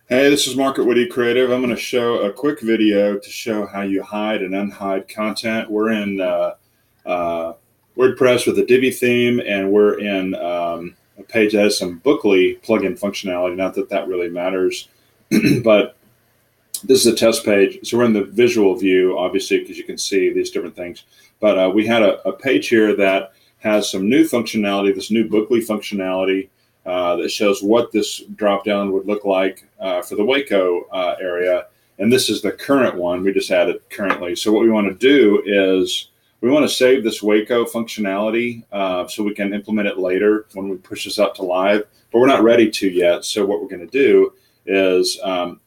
Hey, this is Mark at Witty Creative. I'm going to show a quick video to show how you hide and unhide content. We're in uh, WordPress with a Divi theme, and we're in a page that has some Bookly plugin functionality. Not that that really matters, but this is a test page. So we're in the visual view, obviously, because you can see these different things. But we had a page here that has some new functionality, this new Bookly functionality that shows what this drop down would look like for the Waco area. And this is the current one. We just added currently. So what we want to do is we want to save this Waco functionality so we can implement it later when we push this out to live. But we're not ready to yet. So what we're going to do is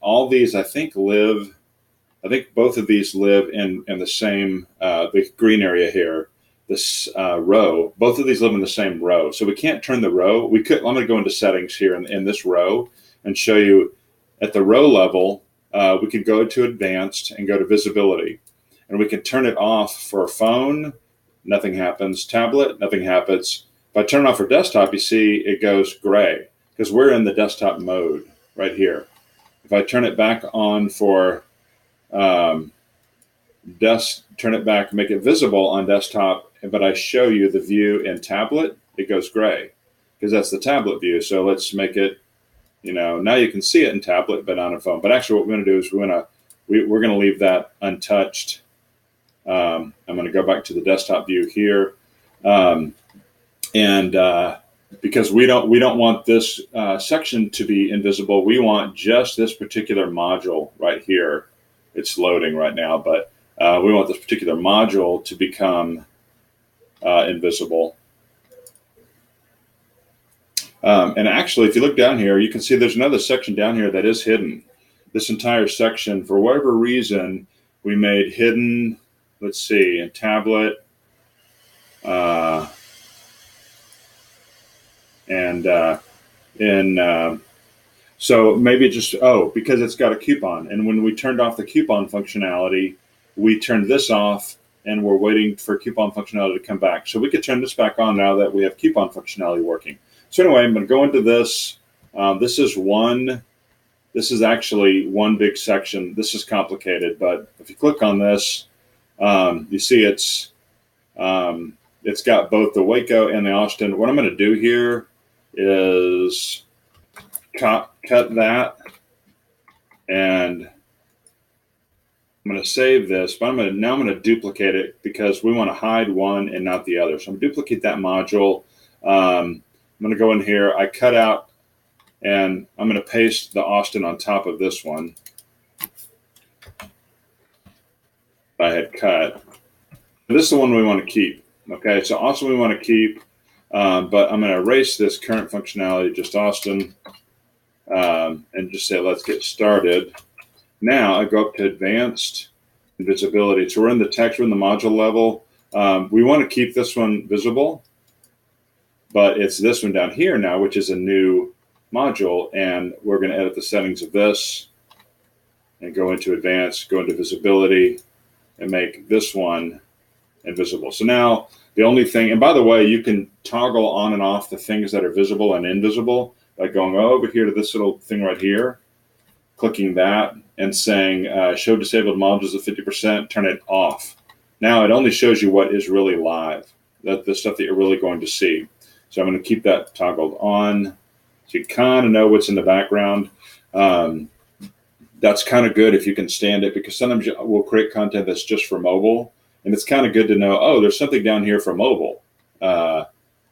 all these, I think both of these live in the same, the green area here, this row. Both of these live in the same row. So we can't turn the row. I'm going to go into settings here in this row and show you at the row level, we could go to advanced and go to visibility. And we can turn it off for a phone, nothing happens. Tablet, nothing happens. If I turn it off for desktop, you see it goes gray because we're in the desktop mode right here. If I turn it back on for turn it back, make it visible on desktop, but I show you the view in tablet, it goes gray because that's the tablet view. So let's make it, now you can see it in tablet, but on a phone. But actually what we're going to do is we're going to leave that untouched. I'm going to go back to the desktop view here. Because we don't want this section to be invisible. We want just this particular module right here. It's loading right now, but we want this particular module to become invisible. And actually, if you look down here, you can see there's another section down here that is hidden. This entire section, for whatever reason, we made hidden, let's see, in tablet, so maybe just, because it's got a coupon. And when we turned off the coupon functionality, we turned this off and we're waiting for coupon functionality to come back. So we could turn this back on now that we have coupon functionality working. So anyway, I'm going to go into this. This is actually one big section. This is complicated, but if you click on this, you see it's got both the Waco and the Austin. What I'm going to do here is cut that, and I'm going to save this, but I'm going to duplicate it because we want to hide one and not the other. So I'm going to duplicate that module. I'm going to go in here. I cut out, and I'm going to paste the Austin on top of this one I had cut. This is the one we want to keep. Okay, so Austin we want to keep, but I'm going to erase this current functionality, just Austin, and just say let's get started. Now I go up to advanced and visibility. So we're in the text, we're in the module level. We want to keep this one visible, but it's this one down here now, which is a new module, and we're going to edit the settings of this and go into advanced, go into visibility, and make this one invisible. So now the only thing, and by the way, you can toggle on and off the things that are visible and invisible by going over here to this little thing right here, clicking that and saying show disabled modules at 50%, turn it off. Now it only shows you what is really live, the stuff that you're really going to see. So I'm going to keep that toggled on so you kind of know what's in the background. That's kind of good if you can stand it, because sometimes we'll create content that's just for mobile, and it's kind of good to know, oh, there's something down here for mobile.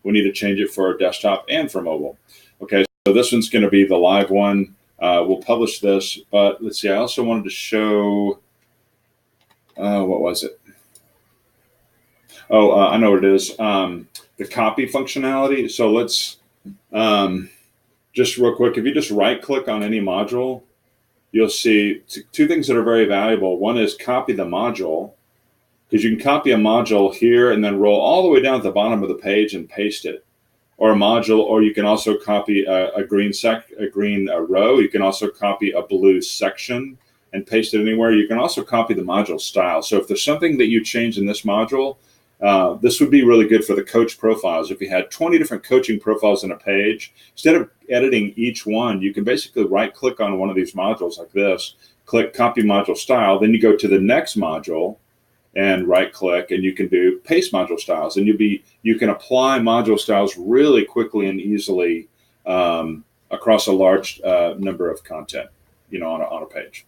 We need to change it for desktop and for mobile. Okay, so this one's going to be the live one. We'll publish this, but let's see, I also wanted to show, what was it? Oh, I know what it is. The copy functionality. So let's, just real quick, if you just right click on any module, you'll see two things that are very valuable. One is copy the module, because you can copy a module here and then roll all the way down at the bottom of the page and paste it. Or a module, or you can also copy a green row. You can also copy a blue section and paste it anywhere. You can also copy the module style. So if there's something that you change in this module, this would be really good for the coach profiles. If you had 20 different coaching profiles in a page, instead of editing each one, you can basically right click on one of these modules like this, click copy module style, then you go to the next module and right click, and you can do paste module styles, and you can apply module styles really quickly and easily across a large number of content, on a page.